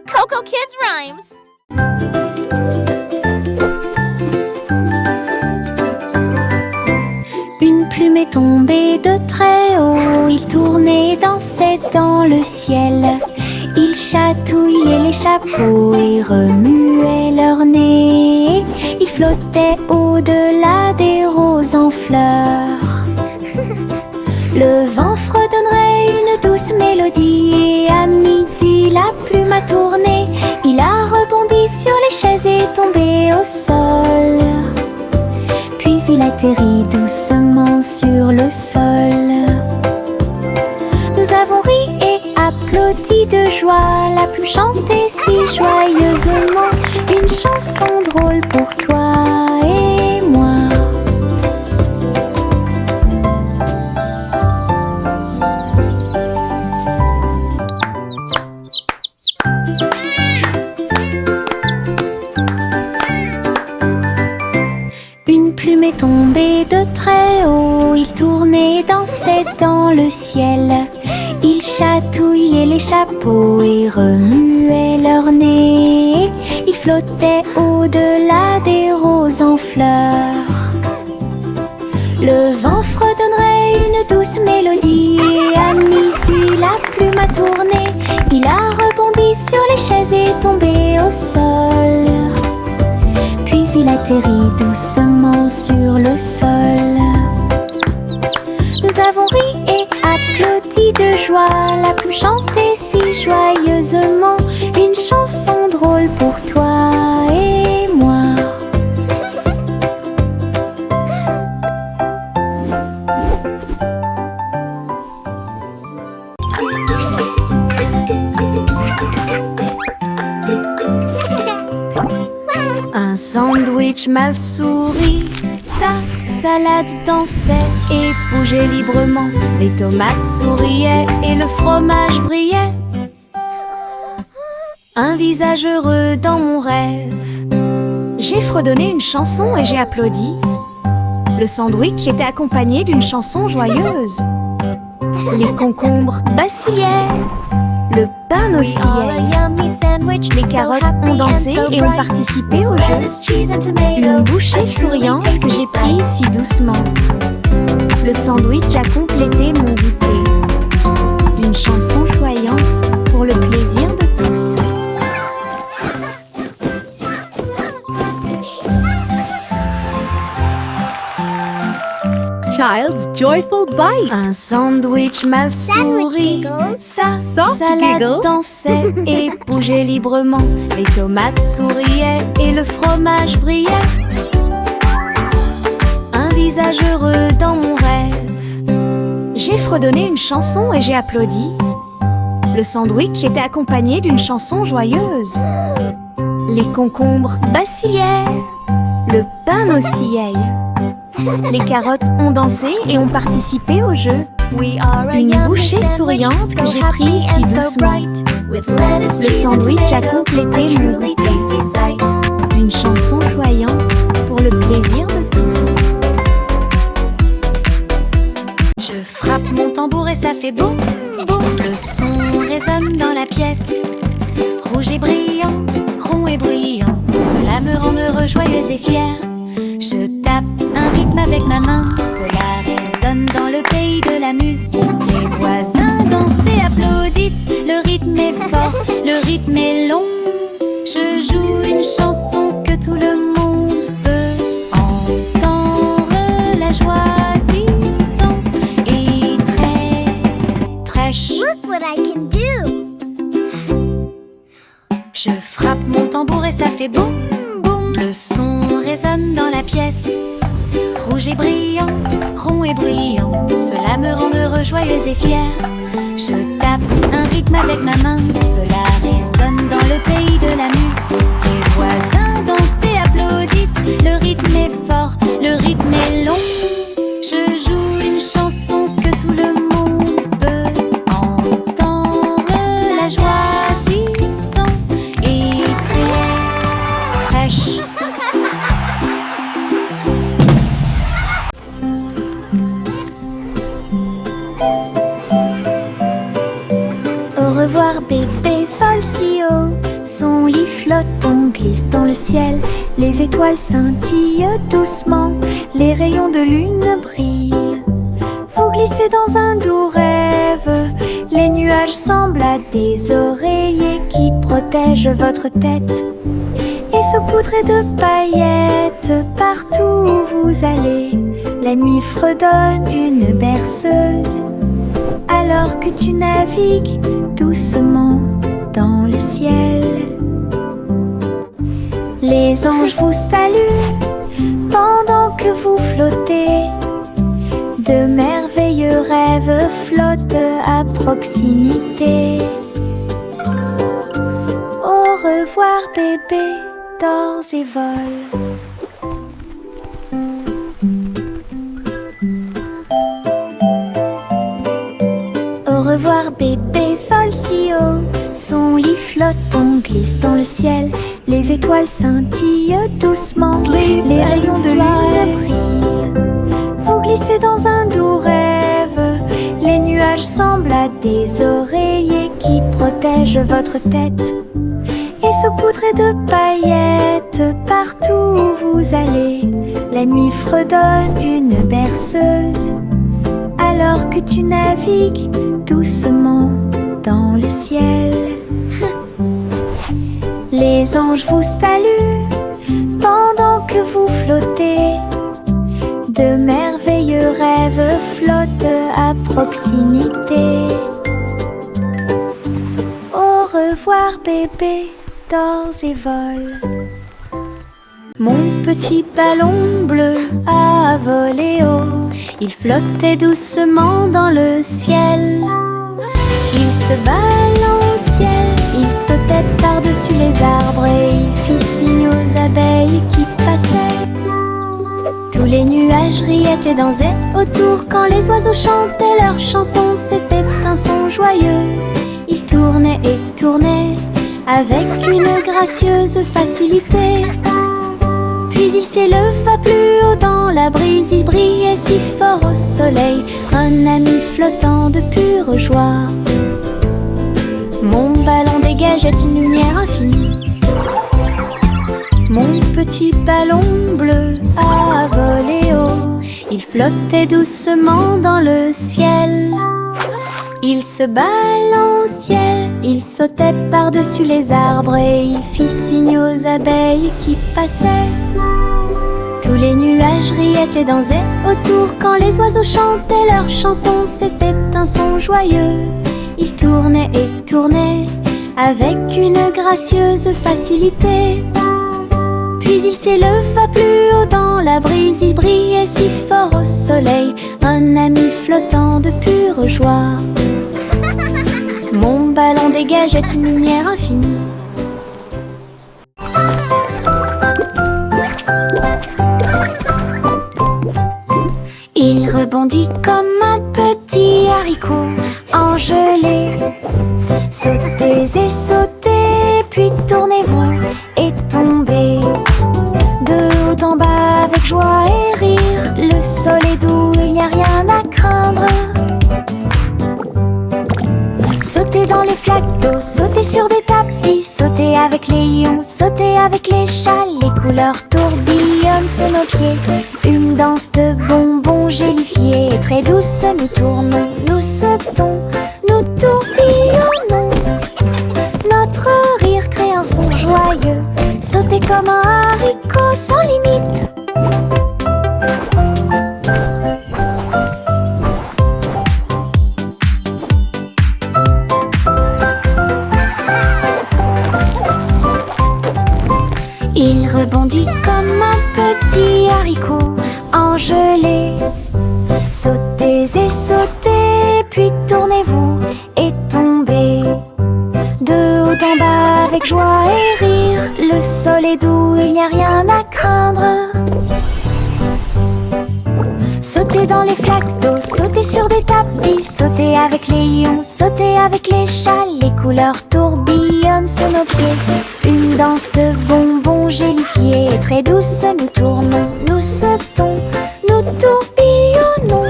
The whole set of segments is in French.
Coco Kids Rhymes. Une plume est tombée de très haut, il tournait, dansait dans le ciel. Il chatouillait les chapeaux et remuait leur nez. Il flottait au-delà des roses en fleurs. Le vent fredonnerait une douce mélodie et à midi la plume a tourné. Il a rebondi sur les chaises et est tombé au sol. Puis il atterrit doucement sur le sol. Nous avons ri et applaudi de joie. La plume chantait si joyeusement une chanson drôle pour toi et moi. Une plume est tombée de très haut, il tournait, dansait dans le ciel. Il chatouillait les chapeaux et remuait leur nez. Il flottait au-delà des roses en fleurs. Le vent fredonnerait une douce mélodie et à midi la plume a tourné. Il a rebondi sur les chaises et est tombé au sol. Puis il atterrit doucement sur le sol. Nous avons ri et applaudi de joie. La plume chantait si joyeusement une chanson drôle pour toi et moi. Un sandwich m'a souri, sa salade dansait et bougeait librement. Les tomates souriaient et le fromage brillait. Un visage heureux dans mon rêve. J'ai fredonné une chanson et j'ai applaudi. Le sandwich était accompagné d'une chanson joyeuse. Les concombres vacillaient, le pain oscillait. Les carottes ont dansé et ont participé au jeu. Une bouchée souriante que j'ai prise si doucement. Le sandwich a complété mon goûter. Une chanson choyante pour le plaisir de tous. Child's Joyful Bite. Un sandwich m'a souri, sa Soft salade giggle. dansait et bougeait librement. Les tomates souriaient et le fromage brillait. Un visage heureux dans mon rêve. J'ai fredonné une chanson et j'ai applaudi. Le sandwich était accompagné d'une chanson joyeuse. Les concombres vacillaient, le pain oscillait. Les carottes ont dansé et ont participé au jeu. Une bouchée souriante que j'ai prise si doucement. Le sandwich a complété mon goûter. Une chanson choyante pour le plaisir de tous. Je frappe mon tambour et ça fait boum, boum. Le son résonne dans la pièce. Rouge et brillant, rond et bruyant. Cela me rend heureux, joyeuse et fière. Je tape un rythme avec ma main. Cela résonne dans le pays de la musique. Les voisins dansent et applaudissent. Le rythme est fort, le rythme est long. Je joue une chanson que tout le monde peut entendre. La joie du son est très chou. Look what I can do. Je frappe mon tambour et ça fait boum, boum. Le son résonne dans la pièce. Rouge et brillant, rond et bruyant. Cela me rend heureux, joyeuse et fière. Je tape un rythme avec ma main. Cela résonne dans le pays de la musique. Les voisins dansent et applaudissent. Le rythme est fort, le rythme est long. Je joue une chanson que tout le monde peut entendre. La joie du son est très chou. Au revoir bébé, vole si haut. Son lit flottant glisse dans le ciel. Les étoiles scintillent doucement, les rayons de lune brillent. Vous glissez dans un doux rêve. Les nuages semblent à des oreillers qui protègent votre tête et saupoudrés de paillettes. Partout où vous allez, la nuit fredonne une berceuse, alors que tu navigues doucement dans le ciel. Les anges vous saluent pendant que vous flottez. De merveilleux rêves flottent à proximité. Au revoir bébé, dors et vole. Au revoir bébé, vole si haut. Son lit flottant glisse dans le ciel. Les étoiles scintillent doucement, les rayons de lune brillent. Vous glissez dans un doux rêve. Les nuages semblent à des oreillers qui protègent votre tête et saupoudrés de paillettes. Partout où vous allez, la nuit fredonne une berceuse, alors que tu navigues doucement dans le ciel. Les anges vous saluent pendant que vous flottez. De merveilleux rêves flottent à proximité. Au revoir bébé, dors et vole. Mon petit ballon bleu a volé haut. Il flottait doucement dans le ciel. Il se balançait, il sautait par-dessus les arbres et il fit signe aux abeilles qui passaient. Tous les nuages riaient et dansaient autour quand les oiseaux chantaient leur chanson. C'était un son joyeux. Il tournait et tournait avec une gracieuse facilité. Puis il s'éleva plus haut dans la brise. Il brillait si fort au soleil, un ami flottant de pure joie. Mon ballon dégageait une lumière infinie. Mon petit ballon bleu a volé haut. Il flottait doucement dans le ciel. Il se balançait, il sautait par-dessus les arbres et il fit signe aux abeilles qui passaient. Tous les nuages riaient et dansaient autour quand les oiseaux chantaient leur chanson. C'était un son joyeux. Il tournait et tournait avec une gracieuse facilité. Puis il s'éleva plus haut dans la brise. Il brillait si fort au soleil, un ami flottant de pure joie. Mon ballon dégageait une lumière infinie. Il rebondit comme un petit haricot engelé. Sautez et sautez, puis tournez-vous et tombez. De haut en bas avec joie et rire. Le sol est doux, il n'y a rien à craindre. Sautez dans les flaques d'eau, sautez sur des tapis. Sautez avec les lions, sautez avec les chats. Les couleurs tourbillonnent sous nos pieds. Une danse de bonbons gélifiés. Et très douce, nous tournons, nous sautons, nous tourbillonnons. Notre rire crée un son joyeux. Sautez comme un haricot sans limite. Il rebondit comme un petit haricot engelé. Sautez et sautez, puis tournez-vous et tombez. De haut en bas avec joie et rire. Le sol est doux, il n'y a rien à craindre. Sautez dans les flaques d'eau, sautez sur des tapis. Sautez avec les lions, sautez avec les chats. Les couleurs tourbillonnent sous nos pieds. Une danse de bonbons gélifiés. Et très douce, nous tournons, nous sautons, nous tourbillonnons.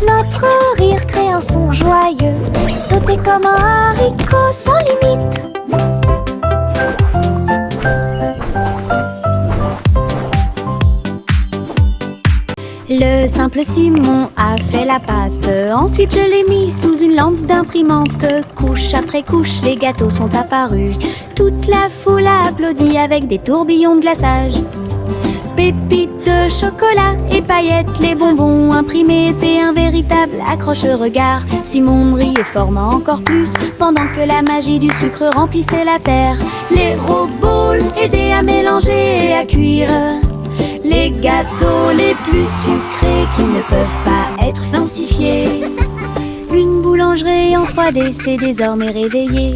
Notre rire crée un son joyeux. Sautez comme un haricot sans limite. Le simple Simon a fait la pâte. Ensuite je l'ai mis sous une lampe d'imprimante. Couche après couche, les gâteaux sont apparus. Toute la foule a applaudi avec des tourbillons de glaçage. Pépites de chocolat et paillettes, les bonbons imprimés étaient un véritable accroche-regard. Simon brillait formant encore plus pendant que la magie du sucre remplissait la terre. Les robots aidaient à mélanger et à cuire les gâteaux les plus sucrés qui ne peuvent pas être falsifiés. Une boulangerie en 3D s'est désormais réveillée.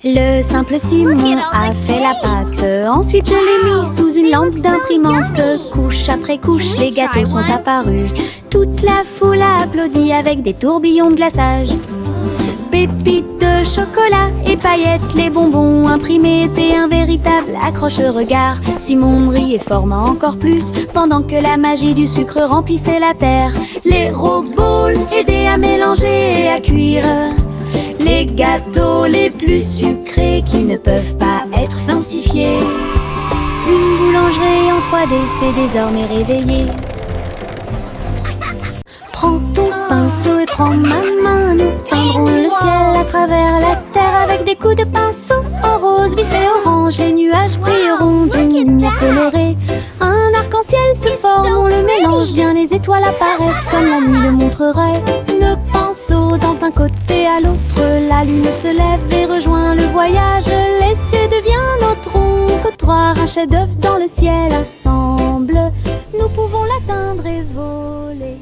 Le simple Simon a fait la pâte. Ensuite je l'ai mis sous une lampe d'imprimante. Couche après couche, les gâteaux sont apparus. Toute la foule a applaudi avec des tourbillons de glaçage. Pépites de chocolat et paillettes, les bonbons imprimés étaient un véritable accroche-regard. Simon brillait formant encore plus pendant que la magie du sucre remplissait la terre. Les robots aidaient à mélanger et à cuire les gâteaux les plus sucrés qui ne peuvent pas être falsifiés. Une boulangerie en 3D s'est désormais réveillée. Prends ton pinceau et prends ma main. Nous peindrons le ciel à travers la terre avec des coups de pinceau en rose, vif et orange. Les nuages brilleront d'une lumière colorée. Un arc-en-ciel se forme, on le mélange bien. Les étoiles apparaissent comme la nuit le montrerait. Nos pinceaux dansent d'un côté à l'autre. La lune se lève et rejoint le voyage. L'essai devient notre trottoir. Un chef-d'œuvre dans le ciel ensemble. Nous pouvons l'atteindre et voler.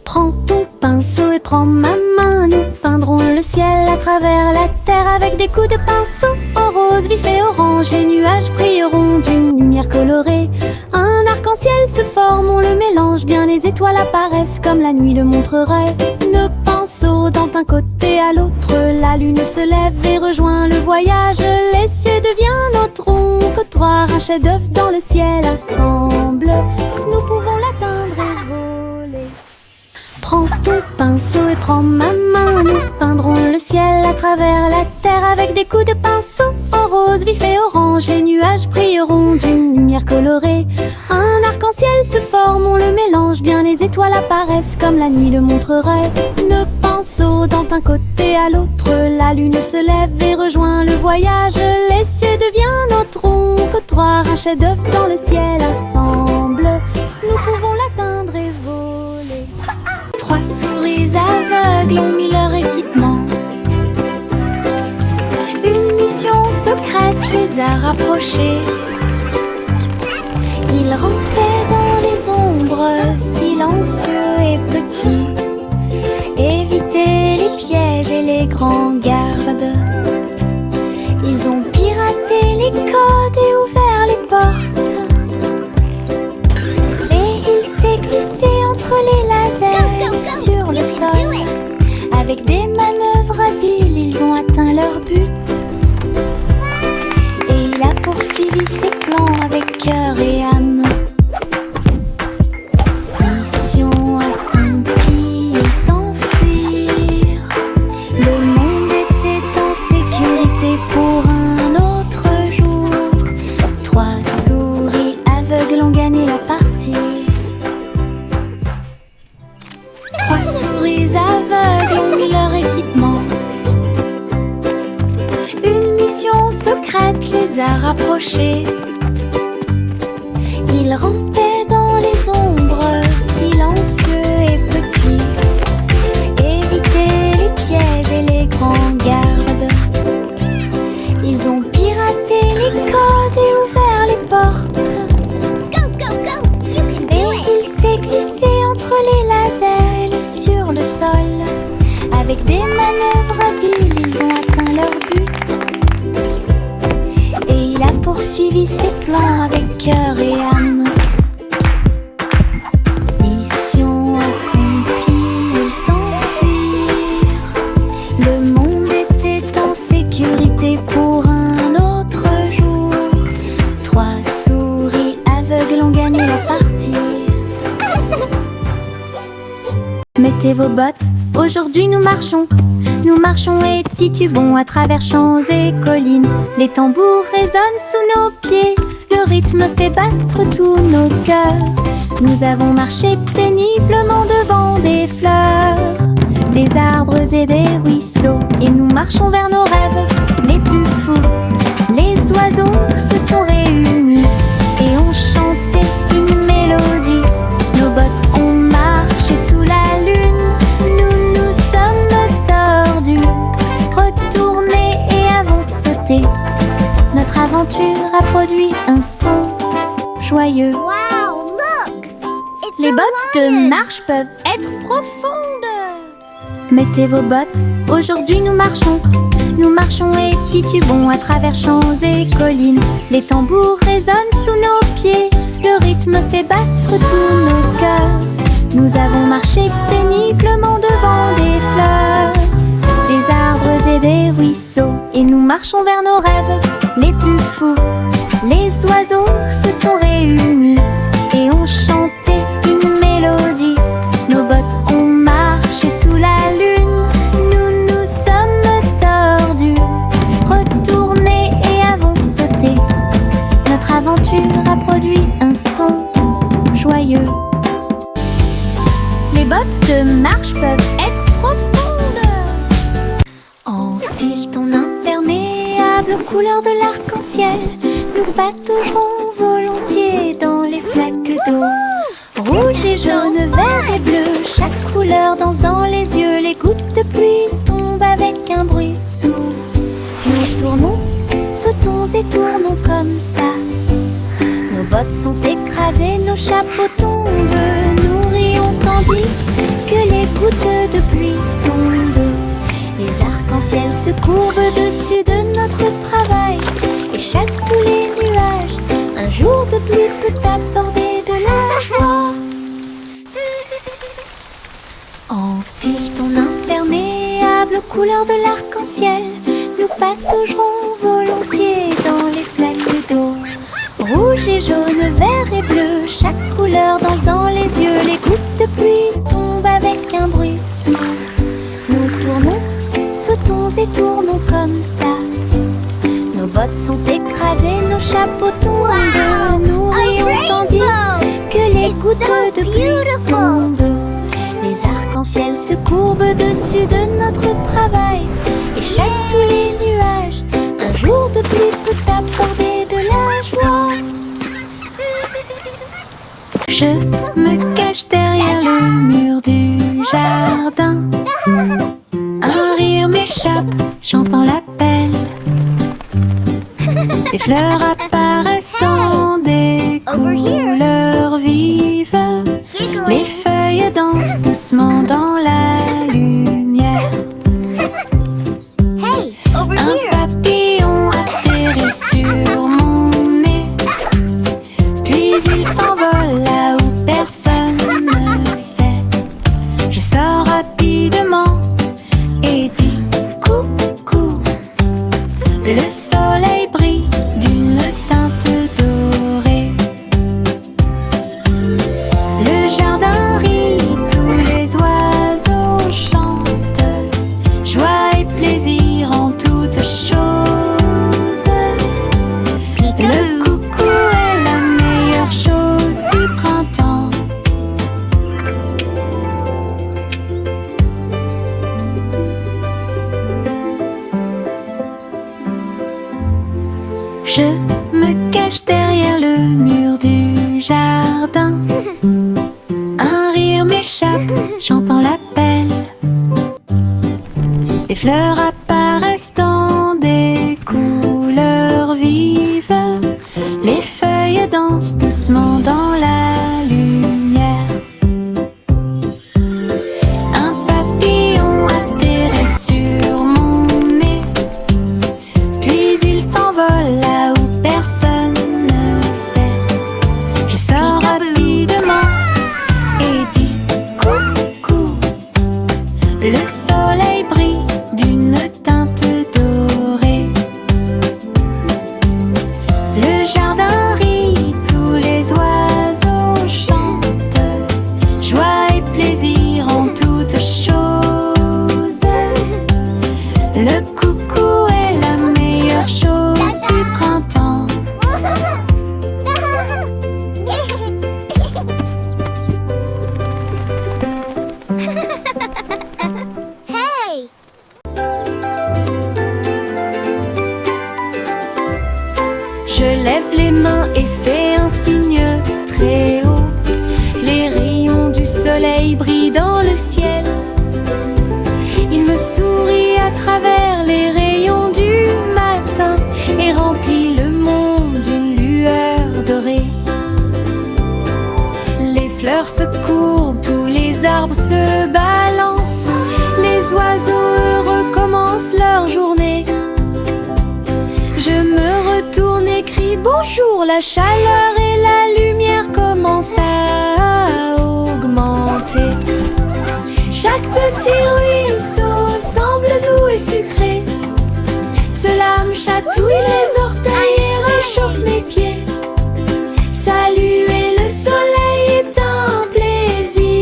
Prends ton pinceau et prends ma main. Nous peindrons le ciel à travers la terre avec des coups de pinceau en rose, vif et orange. Les nuages brilleront d'une lumière colorée. Un arc-en-ciel se forme, on le mélange bien. Les étoiles apparaissent comme la nuit le montrerait. Nos pinceaux dansent d'un côté à l'autre. La lune se lève et rejoint le voyage. L'essai devient notre trottoir. Un chef-d'œuvre dans le ciel ensemble. Nous pouvons l'atteindre et voler. Prends ton pinceau et prends ma main. Nous peindrons le ciel à travers la terre avec des coups de pinceau en rose, vif et orange. Les nuages brilleront d'une lumière colorée. Un arc-en-ciel se forme, on le mélange bien. Les étoiles apparaissent comme la nuit le montrerait. Nos pinceaux dansent d'un côté à l'autre. La lune se lève et rejoint le voyage. L'essai devient notre trottoir. Un chef-d'œuvre dans le ciel ensemble. Nous pouvons l'atteindre et voler. 3 souris aveugles ont mis leur équipement. Une mission secrète les a rapprochés. Ils rampaient dans les ombres, silencieux et petits. Évitaient les pièges et les grands gardes. Ils ont piraté les codes et ouvert les portes. Et il s'est glissé entre les lasers sur le sol. Avec des manœuvres habiles, ils ont atteint leur but. Et il a poursuivi ses plans avec cœur et âme. Mission accomplie, ils s'enfuirent. Le monde était en sécurité pour un autre jour. 3 souris aveugles ont gagné la partie. 3 souris aveugles ont mis leur équipement. Une mission secrète les a rapprochés. Ils rampaient dans les ombres, silencieux et petits. Évitaient les pièges et les grands gardes. Ils ont piraté les codes et ouvert les portes. Go, go, go! You can do Et it! il s'est glissé entre les lasers sur le sol. Avec des manœuvres habiles, ils ont atteint leur but. Et il a poursuivi ses plans avec cœur et âme. Mission accomplie, ils s'enfuirent. Le monde était en sécurité pour un autre jour. 3 souris aveugles ont gagné la partie. Mettez vos bottes, aujourd'hui nous marchons. Nous marchons et titubons à travers champs et collines. Les tambours résonnent sous nos pieds. Le rythme fait battre tous nos cœurs. Nous avons marché péniblement devant des fleurs, des arbres et des ruisseaux, et nous marchons vers nos rêves les plus fous. Les oiseaux se sont réunis et ont chanté une mélodie. Nos bottes ont marché sous la lune. Nous nous sommes tordus, retournés et avons sauté. Notre aventure a produit un son joyeux. Wow, look! It's Les a bottes de lion. marche peuvent être profondes. Mettez vos bottes, aujourd'hui nous marchons. Nous marchons et titubons à travers champs et collines. Les tambours résonnent sous nos pieds. Le rythme fait battre tous nos cœurs. Nous avons marché péniblement devant des fleurs, des arbres et des ruisseaux, et nous marchons vers nos rêves les plus fous. Les oiseaux se sont réunis et ont chanté une mélodie. Nos bottes ont marché sous la lune. Nous nous sommes tordus, retournés et avons sauté. Notre aventure a produit un son joyeux. Les bottes de marche peuvent être profondes. Enfile ton imperméable aux couleurs de l'arc-en-ciel. Nous pataugerons volontiers dans les flaques d'eau. Rouge et jaune, vert et bleu, chaque couleur danse dans les yeux. Les gouttes de pluie tombent avec un bruit sourd. Nous tournons, sautons et tournons comme ça. Nos bottes sont écrasées, nos chapeaux tombent. Nous rions tandis que les gouttes de pluie tombent. Les arcs-en-ciel se courbent dessus de notre travail et chassent tous les nuages. Un jour de pluie peut apporter de la joie. Enfile ton imperméable aux couleurs de l'arc-en-ciel. Nous pataugerons volontiers dans les flaques d'eau. Rouge et jaune, vert et bleu, chaque couleur danse dans les yeux. Les gouttes de pluie tombent avec un bruit sourd. Nous tournons, sautons et tournons comme ça. Nos bottes sont écrasées, nos chapeaux tombent. Wow, Nous a rions tandis rainbow. que les It's gouttes so de pluie beautiful. tombent. Les arcs-en-ciel se courbent dessus de notre travail et chassent tous les nuages. Un jour de pluie peut apporter de la joie. Je me cache derrière le mur du jardin. Un rire m'échappe, j'entends l'appel. Les fleurs apparaissent dans des Over here. couleurs vives. Les Giggling. feuilles dansent doucement dans la lumière. Hey, over Un here. papillon atterrit sur mon nez, puis il s'envole là où personne ne sait. Je sors rapidement et dis coucou. Le soleil brille d'une teinte dorée. Le jardin rit, tous les oiseaux chantent. Joie et plaisir en toutes choses. Le coucou est la meilleure chose du printemps. Je me cache derrière le mur du jardin. Un rire m'échappe, j'entends l'appel. Les fleurs apparaissent dans des couleurs vives. Les feuilles dansent doucement dans la lumière. Un papillon atterrit sur mon nez, puis il s'envole là où personne ne sait. Je sors rapidement et dis coucou. Le soleil brille d'une teinte dorée. Le jardin rit, tous les oiseaux chantent. Joie et plaisir en toutes choses. Le coucou est la meilleure chose du printemps. se balancent. Les oiseaux heureux commencent leur journée. Je me retourne et crie bonjour. La chaleur et la lumière commencent à augmenter. Chaque petit ruisseau semble doux et sucré. Cela me chatouille les orteils et réchauffe mes pieds. Saluer le soleil est un plaisir.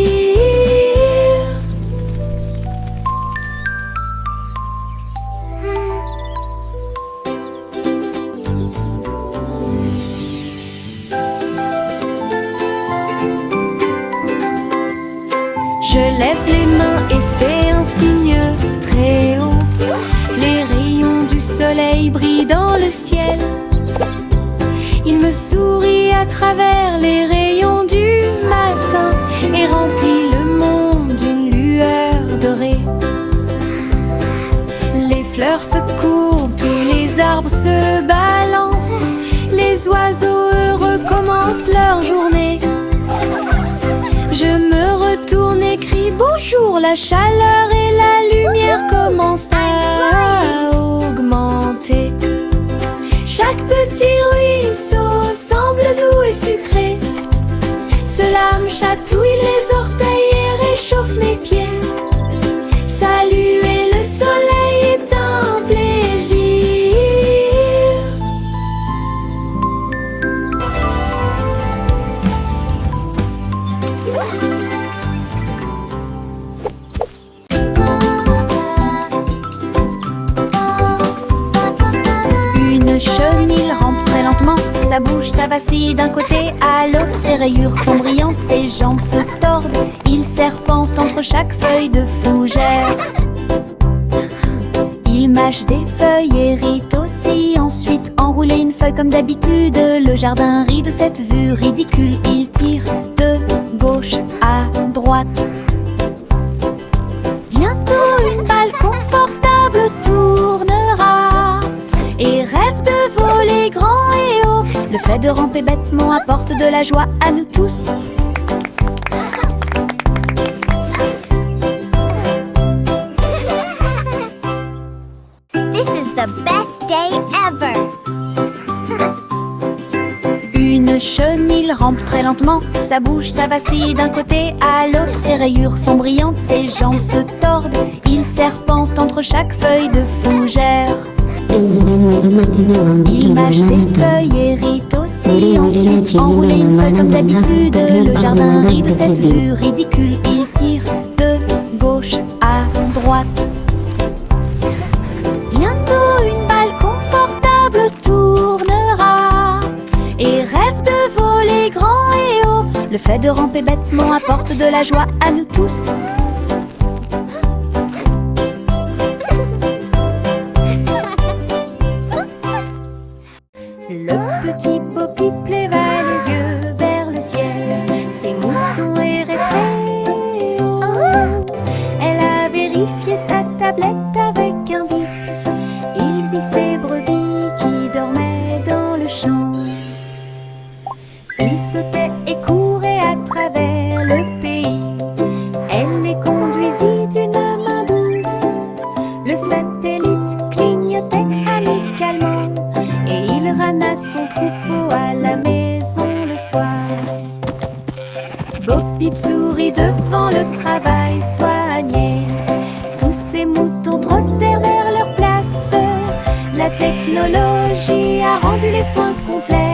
Je lève les mains et fais un signe très haut. Les rayons du soleil brillent dans le ciel. Il me sourit à travers les rayons du matin et remplit le monde d'une lueur dorée. Les fleurs se courbent, tous les arbres se balancent. Les oiseaux heureux commencent leur journée. Je me retourne et crie bonjour. La chaleur et la lumière commencent à augmenter. Chaque petit ruisseau semble doux et sucré. Cela me chatouille les orteils et réchauffe mes pieds. Saluer le soleil est un plaisir. Une chenille rampe très lentement. Sa bouche, ça vacille d'un côté à l'autre. Ses rayures sont brillantes, ses jambes se tordent. Il serpente entre chaque feuille de fougère. Il mâche des feuilles, hérite aussi. Ensuite enrouler une feuille comme d'habitude. Le jardin rit de cette vue ridicule. Il tire de gauche à droite. Bientôt une balle confortable tournera et rêve de voler grand et haut. Le fait de ramper bêtement apporte de la joie à nous tous. This is the best day ever. Une chenille rampe très lentement. Sa bouche, ça vacille d'un côté à l'autre. Ses rayures sont brillantes, ses jambes se tordent. Il serpente entre chaque feuille de fougère. Il mâche des feuilles, hérite aussi. Ensuite enrouler une feuille comme d'habitude. Le jardin rit de cette vue ridicule. Il tire de gauche à droite. Bientôt une balle confortable tournera et rêve de voler grand et haut. Le fait de ramper bêtement apporte de la joie à nous tous. Le petit Poppy leva les yeux vers le ciel. Ses moutons erraient très haut. Elle a vérifié sa tablette avec un bip. Il vit ses brebis qui dormaient dans le champ. Il sautait et courait à travers le pays. Elle les conduisit d'une main douce. Le satellite clignotait amicalement et il ramena son troupeau à la maison le soir. Bo-Peep sourit devant le travail soigné. Tous ces moutons trottèrent vers leur place. La technologie a rendu les soins complets.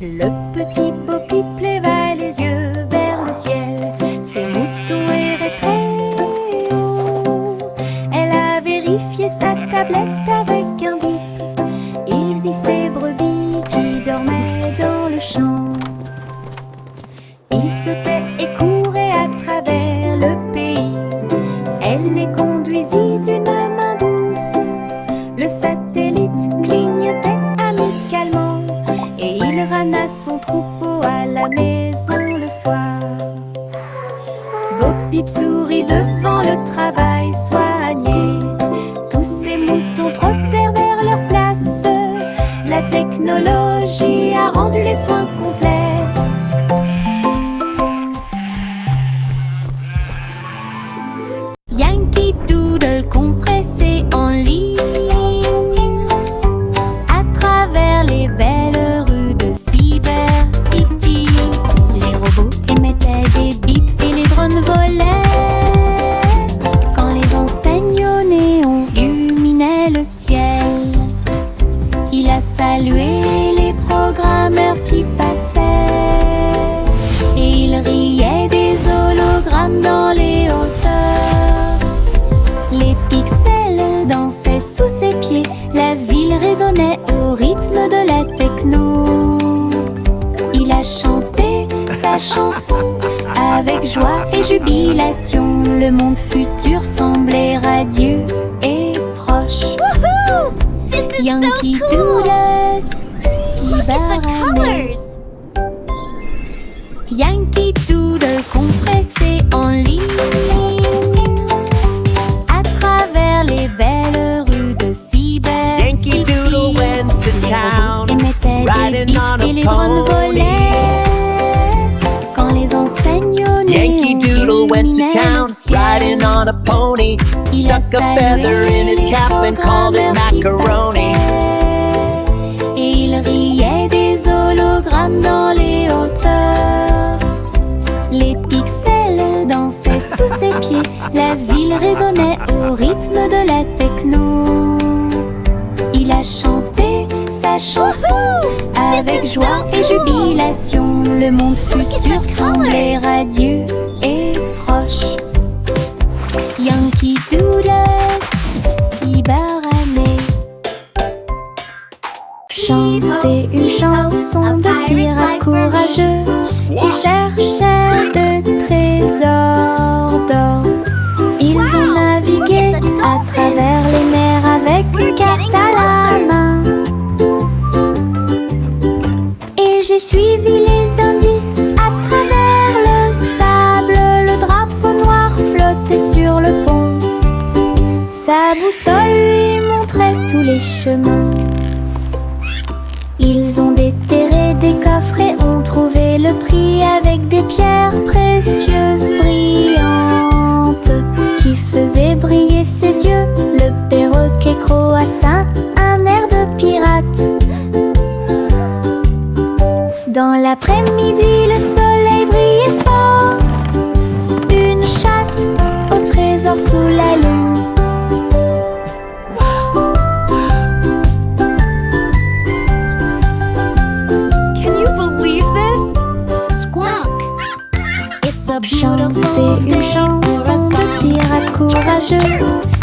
Le petit Bo-Peep leva les yeux vers le ciel. Ses moutons erraient très haut. Elle a vérifié sa tablette avec un bip. Il vit ses brebis qui dormaient dans le champ. Il sautait et courait à travers le pays. Elle les conduisit d'une main douce. Le satellite clignotait amicalement et il ramena son troupeau à la maison le soir. Bo-Peep sourit devant le travail soigné. Tous ces moutons trottèrent vers leur place. La technologie a rendu les soins complets. Yankee Doodle compressé en ligne à travers les belles rues de Cyber City. Les robots émettaient des bips et les drones volaient quand les enseignes au néon illuminaient le ciel. Il a salué les programmeurs qui passaient et il riait des hologrammes dans les hauteurs. Les pixels dansaient sous ses pieds, la ville résonnait au rythme de la techno. Il a chanté sa chanson avec joie et jubilation. Le monde futur semblait radieux et proche. Yankee Doodle, Cyberannée. Yankee Doodle compressé en ligne à travers les belles rues de Cyber Yankee City. Doodle went to town, Émettaient des riding on bips a et les drones pony. volaient quand les enseignes au Yankee néon Doodle went to illuminaient town, le ciel. riding on a pony. Il a Stuck a salué feather in his les cap and called it programmeurs qui macaroni. passaient. Et il riait des hologrammes dans les hauteurs. Les pixels dansaient sous ses pieds, la ville résonnait au rythme de la techno. Il a chanté sa chanson avec joie et jubilation. Le monde futur semblait radieux et proche. Yankee Doodle, Cyberannée. Chanter une chanson de pirates courageux qui cherchaient de trésors d'or. Ils ont navigué à travers les mers avec une carte à la main. Et j'ai suivi les indices à travers le sable. Le drapeau noir flottait sur le pont. Sa boussole lui montrait tous les chemins. Ils ont déterré des coffres et ont trouvé le prix avec des pierres précieuses brillantes qui faisaient briller ses yeux. Le perroquet croassa un air de pirate. Dans l'après-midi, le soleil brillait fort. Une chasse au trésor sous la lune. Chanter une chanson de pirates courageux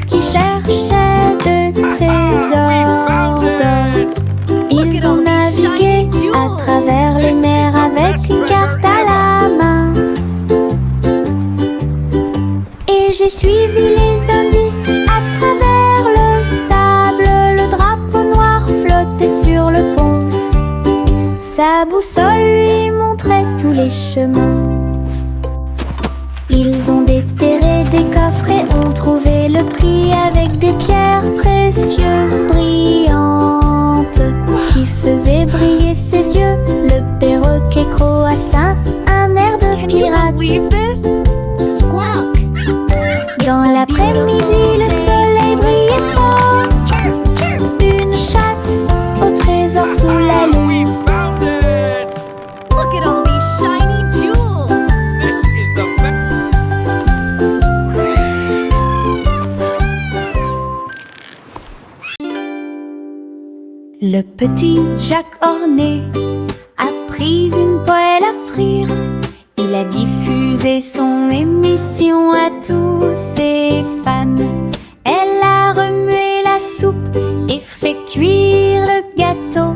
qui cherchaient de trésors d'or. Ils ont navigué à travers les mers avec une carte à la main. Et j'ai suivi les indices à travers le sable. Le drapeau noir flottait sur le pont. Sa boussole lui montrait tous les chemins. Ils ont déterré des coffres et ont trouvé le prix avec des pierres précieuses brillantes qui faisaient briller ses yeux. Le perroquet croassa un air de pirate. Dans l'après-midi, le soleil brillait fort. Une chasse au trésor sous la lune. Look at all these shiny jewels. This is the best. Le petit Jacques Orné a pris une poêle à frire. Il a diffusé son émission à tous ses fans. Elle a remué la soupe et fait cuire le gâteau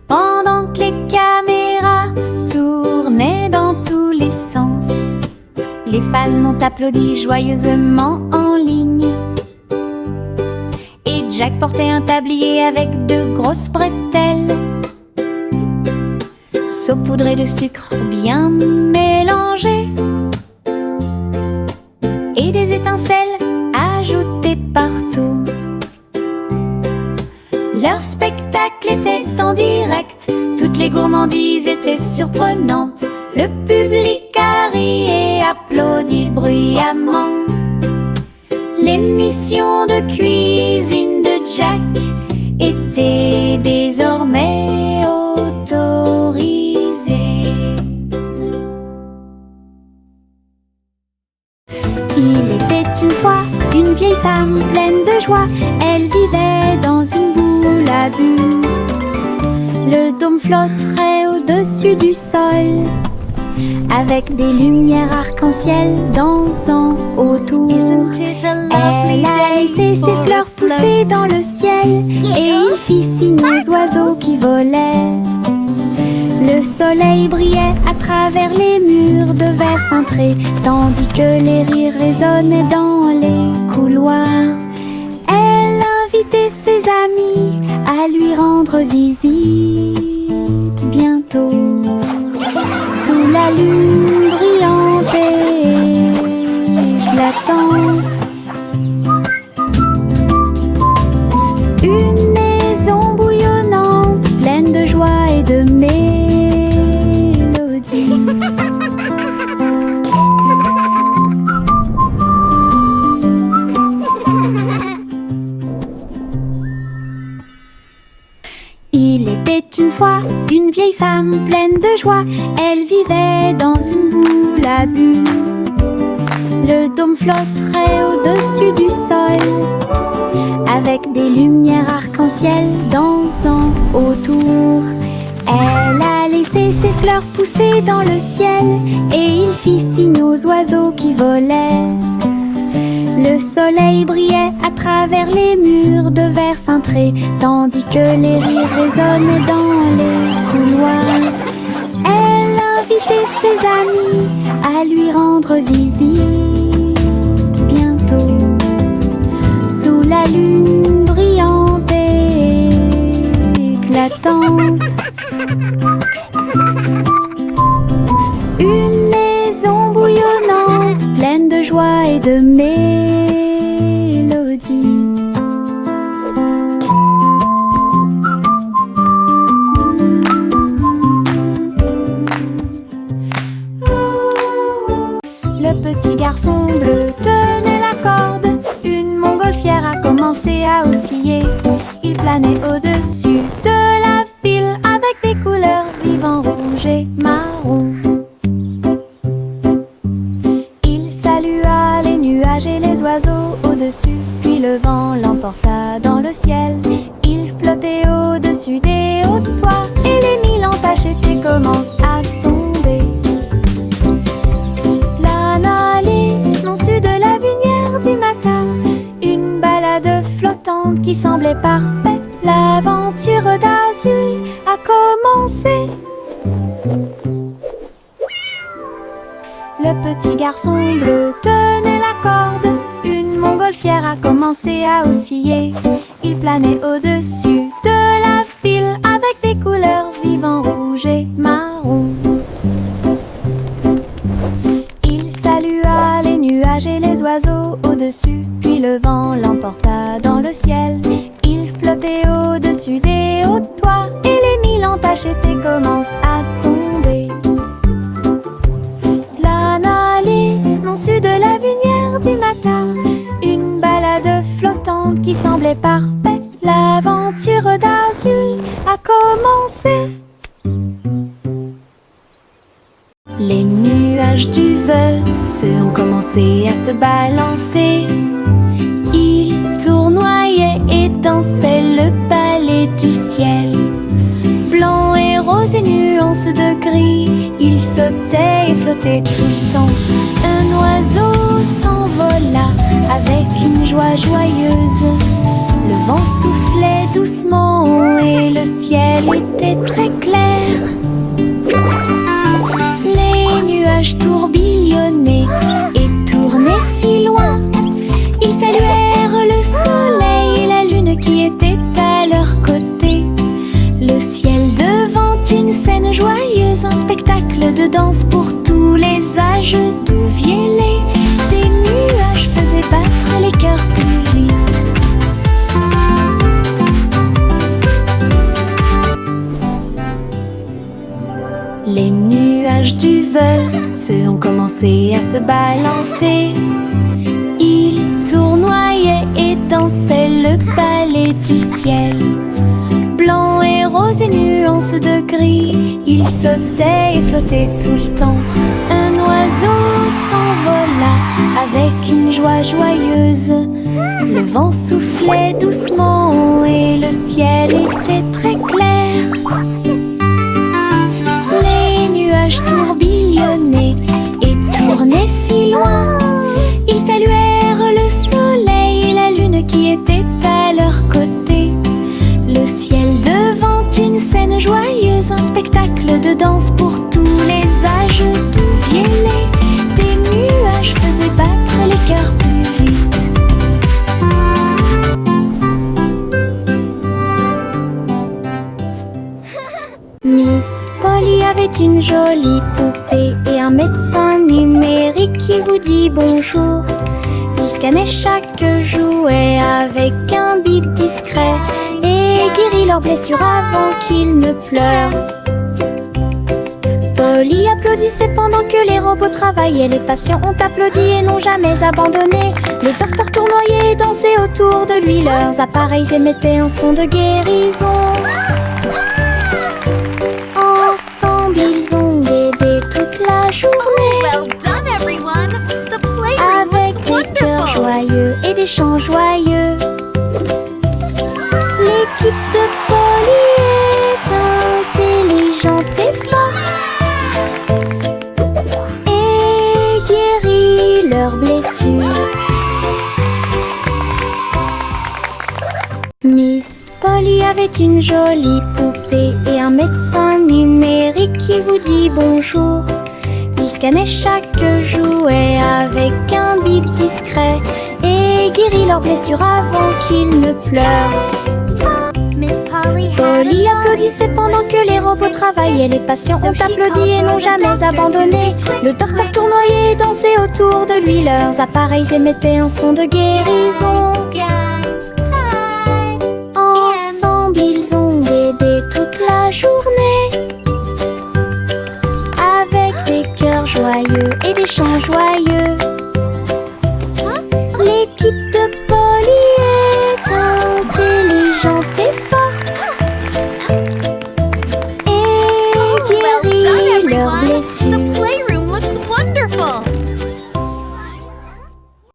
pendant que les caméras tournaient dans tous les sens. Les fans ont applaudi joyeusement en ligne. Et Jack portait un tablier avec de grosses bretelles, saupoudrées de sucre bien mélangé, et des étincelles ajoutées partout. Leur spectacle était en direct gourmandise était surprenante. Le public a ri et applaudi bruyamment. L'émission de cuisine de Jack était désormais autorisée. Il était une fois une vieille femme pleine de joie. Elle vivait dans une boule à bulles. Le dôme flotterait au-dessus du sol, avec des lumières arc-en-ciel dansant autour. Elle a laissé ses fleurs pousser dans le ciel, et il fit signe aux oiseaux qui volaient. Le soleil brillait à travers les murs de verre cintré, tandis que les rires résonnaient dans les couloirs. Elle invitait ses amis à lui rendre visite bientôt. Sous la lune brillante et éclatante, une maison bouillonnante, pleine de joie et de mélodie. Il était une fois une vieille femme pleine de joie. Elle vivait dans une boule à bulles. Le dôme flotterait au-dessus du sol, avec des lumières arc-en-ciel dansant autour. Elle a laissé ses fleurs pousser dans le ciel, et il fit signe aux oiseaux qui volaient. Le soleil brillait à travers les murs de verre cintré, tandis que les rires résonnaient dans les couloirs. Elle invitait ses amis à lui rendre visite bientôt. Sous la lune brillante et éclatante, une maison bouillonnante, pleine de joie et de mélodie. Le petit garçon bleu tenait la corde. Une montgolfière a commencé à osciller. Il planait au-dessus de la ville avec des couleurs vives en rouge et marron. Il salua les nuages et les oiseaux au-dessus, puis le vent l'emporta dans le ciel. Il flottait au-dessus des hauts toits, et les mille entaches étaient commencent à tomber. Au-dessus de la lumière du matin, une balade flottante qui semblait parfaite. L'aventure d'Azul a commencé. Le petit garçon bleu tenait la corde. Une montgolfière a commencé à osciller. Il planait au-dessus de la ville avec des couleurs vives en rouge et marron. Et les oiseaux au-dessus, puis le vent l'emporta dans le ciel. Il flottait au-dessus des hauts toits, et les mille entaches étaient commencent à tomber. L'année non-su de la lumière du matin, une balade flottante qui semblait parfaite. L'aventure d'Azul a commencé. Les nuages du Veuf ont commencé à se balancer. Ils tournoyaient et dansaient le ballet du ciel. Blanc et rose et nuances de gris, ils sautaient et flottaient tout le temps. Un oiseau s'envola avec une joie joyeuse. Le vent soufflait doucement et le ciel était très clair. Les nuages tourbillonnaient et tournaient si loin. Ils saluèrent le soleil et la lune qui était à leur côté. Le ciel devant une scène joyeuse, un spectacle de danse pour tous les âges. D'où viennent des nuages faisaient battre les cœurs plus vite. ceux ont commencé à se balancer. Ils tournoyaient et dansaient le ballet du ciel. Blanc et rose et nuances de gris, ils sautaient et flottaient tout le temps. Un oiseau s'envola avec une joie joyeuse. Le vent soufflait doucement et le ciel était très clair. Les nuages tourbillonnaient et tournaient si loin. Ils saluèrent le soleil et la lune qui était à leur côté. Le ciel devant une scène joyeuse, un spectacle de danse pour tous les âges. D'où viennent des nuages faisaient battre les cœurs plus vite. Miss Polly avait une jolie poupée et un médecin numérique qui vous dit bonjour. Il scannait chaque jouet avec un bip discret et guérit leurs blessures avant qu'ils ne pleurent. Polly applaudissait pendant que les robots travaillaient. Les patients ont applaudi et n'ont jamais abandonné. Le docteur tournoyait et dansait autour de lui. Leurs appareils émettaient un son de guérison. Ensemble, ils ont aidé toute la journée. Well done, everyone. The play Avec looks des cœurs wonderful. joyeux et des chants joyeux. L'équipe de Polly est intelligente et forte et guérit leurs blessures. Miss Polly avait une jolie poupée et un médecin numérique qui vous dit bonjour. Il scannait chaque jouet avec un bip discret et guérit leurs blessures avant qu'ils ne pleurent. Miss Polly had Polly applaudissait pendant que les robots travaillaient. Les patients ont applaudi et n'ont jamais abandonné. Le docteur tournoyait et dansait autour de lui. Leurs appareils émettaient un son de guérison. Ensemble, ils ont aidé toute la journée avec des cœurs joyeux et des chants joyeux.